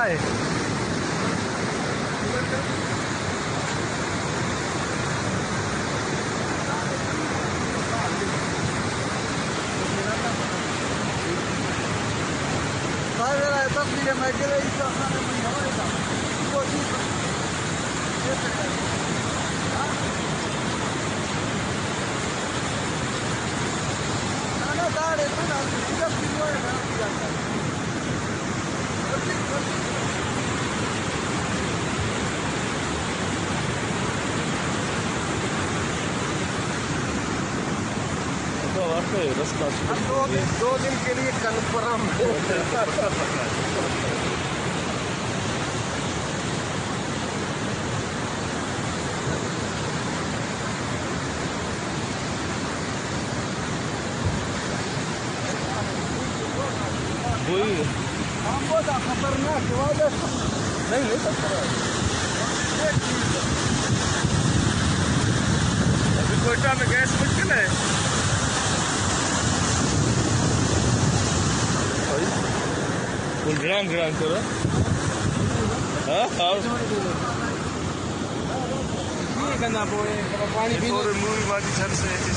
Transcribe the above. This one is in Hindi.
है। मैं रास्ता दो दिन के लिए कन्फर्म वही खतरनाक नहीं ले सकता। अभी कोयटा में गैस मुश्किल है। गिरान करो। पानी मूवी बाजी छर से ऐसे